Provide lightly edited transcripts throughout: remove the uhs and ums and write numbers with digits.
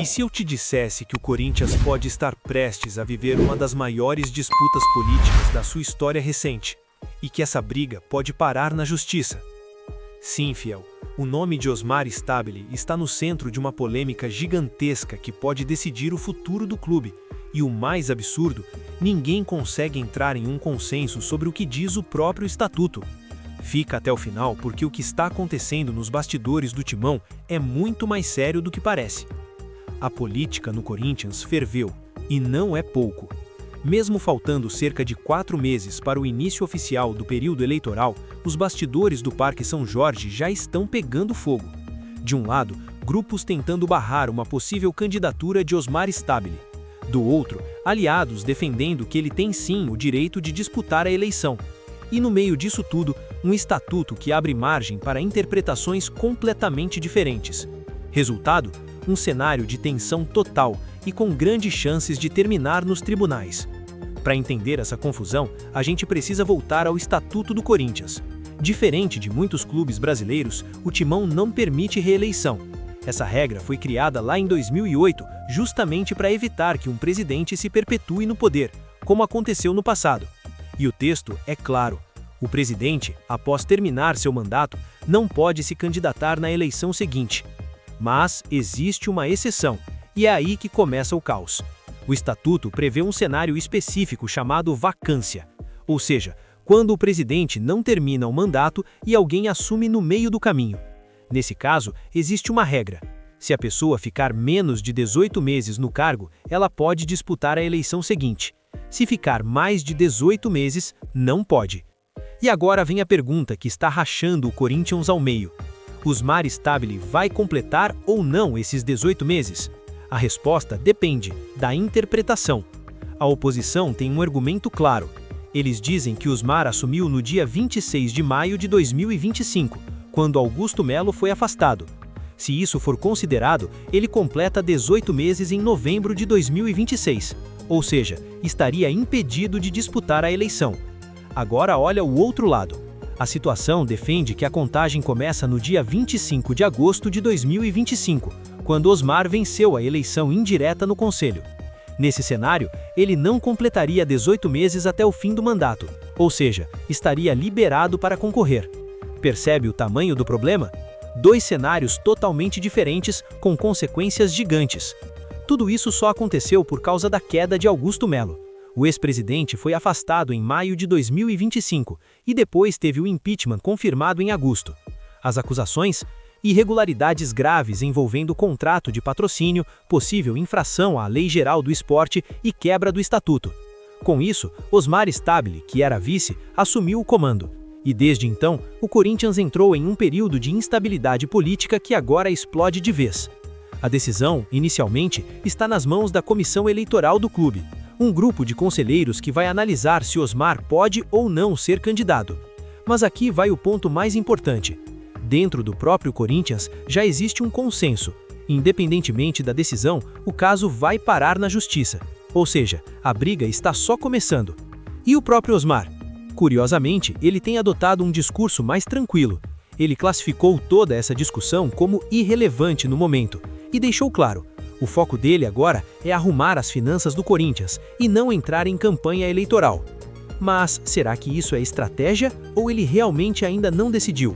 E se eu te dissesse que o Corinthians pode estar prestes a viver uma das maiores disputas políticas da sua história recente, e que essa briga pode parar na justiça? Sim, fiel, o nome de Osmar Stabile está no centro de uma polêmica gigantesca que pode decidir o futuro do clube. E o mais absurdo, ninguém consegue entrar em um consenso sobre o que diz o próprio estatuto. Fica até o final porque o que está acontecendo nos bastidores do Timão é muito mais sério do que parece. A política no Corinthians ferveu, e não é pouco. Mesmo faltando cerca de 4 meses para o início oficial do período eleitoral, os bastidores do Parque São Jorge já estão pegando fogo. De um lado, grupos tentando barrar uma possível candidatura de Osmar Stabile. Do outro, aliados defendendo que ele tem sim o direito de disputar a eleição. E no meio disso tudo, um estatuto que abre margem para interpretações completamente diferentes. Resultado, um cenário de tensão total e com grandes chances de terminar nos tribunais. Para entender essa confusão, a gente precisa voltar ao Estatuto do Corinthians. Diferente de muitos clubes brasileiros, o Timão não permite reeleição. Essa regra foi criada lá em 2008, justamente para evitar que um presidente se perpetue no poder, como aconteceu no passado. E o texto é claro: o presidente, após terminar seu mandato, não pode se candidatar na eleição seguinte. Mas existe uma exceção, e é aí que começa o caos. O estatuto prevê um cenário específico chamado vacância, ou seja, quando o presidente não termina o mandato e alguém assume no meio do caminho. Nesse caso, existe uma regra: se a pessoa ficar menos de 18 meses no cargo, ela pode disputar a eleição seguinte. Se ficar mais de 18 meses, não pode. E agora vem a pergunta que está rachando o Corinthians ao meio: Osmar Stabile vai completar ou não esses 18 meses? A resposta depende da interpretação. A oposição tem um argumento claro. Eles dizem que Osmar assumiu no dia 26 de maio de 2025, quando Augusto Melo foi afastado. Se isso for considerado, ele completa 18 meses em novembro de 2026, ou seja, estaria impedido de disputar a eleição. Agora olha o outro lado. A situação defende que a contagem começa no dia 25 de agosto de 2025, quando Osmar venceu a eleição indireta no Conselho. Nesse cenário, ele não completaria 18 meses até o fim do mandato, ou seja, estaria liberado para concorrer. Percebe o tamanho do problema? 2 cenários totalmente diferentes, com consequências gigantes. Tudo isso só aconteceu por causa da queda de Augusto Melo. O ex-presidente foi afastado em maio de 2025 e depois teve o impeachment confirmado em agosto. As acusações? Irregularidades graves envolvendo contrato de patrocínio, possível infração à Lei Geral do Esporte e quebra do estatuto. Com isso, Osmar Stabile, que era vice, assumiu o comando. E desde então, o Corinthians entrou em um período de instabilidade política que agora explode de vez. A decisão, inicialmente, está nas mãos da Comissão Eleitoral do clube, um grupo de conselheiros que vai analisar se Osmar pode ou não ser candidato. Mas aqui vai o ponto mais importante. Dentro do próprio Corinthians já existe um consenso. Independentemente da decisão, o caso vai parar na justiça. Ou seja, a briga está só começando. E o próprio Osmar? Curiosamente, ele tem adotado um discurso mais tranquilo. Ele classificou toda essa discussão como irrelevante no momento e deixou claro: o foco dele agora é arrumar as finanças do Corinthians e não entrar em campanha eleitoral. Mas será que isso é estratégia ou ele realmente ainda não decidiu?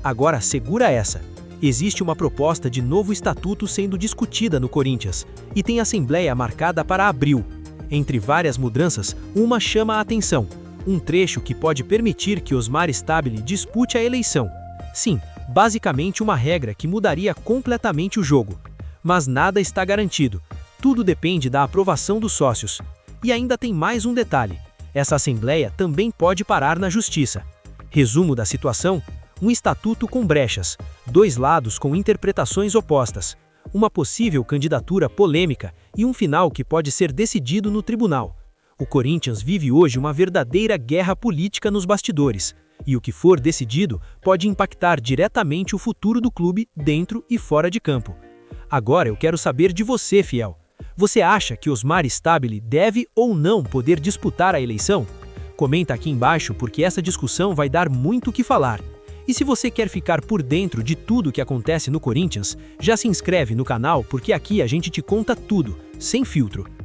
Agora segura essa. Existe uma proposta de novo estatuto sendo discutida no Corinthians e tem assembleia marcada para abril. Entre várias mudanças, uma chama a atenção: um trecho que pode permitir que Osmar Stabile dispute a eleição. Sim, basicamente uma regra que mudaria completamente o jogo. Mas nada está garantido. Tudo depende da aprovação dos sócios. E ainda tem mais um detalhe: essa assembleia também pode parar na justiça. Resumo da situação: um estatuto com brechas, 2 lados com interpretações opostas, uma possível candidatura polêmica e um final que pode ser decidido no tribunal. O Corinthians vive hoje uma verdadeira guerra política nos bastidores, e o que for decidido pode impactar diretamente o futuro do clube dentro e fora de campo. Agora eu quero saber de você, fiel. Você acha que Osmar Stabile deve ou não poder disputar a eleição? Comenta aqui embaixo porque essa discussão vai dar muito o que falar. E se você quer ficar por dentro de tudo que acontece no Corinthians, já se inscreve no canal porque aqui a gente te conta tudo, sem filtro.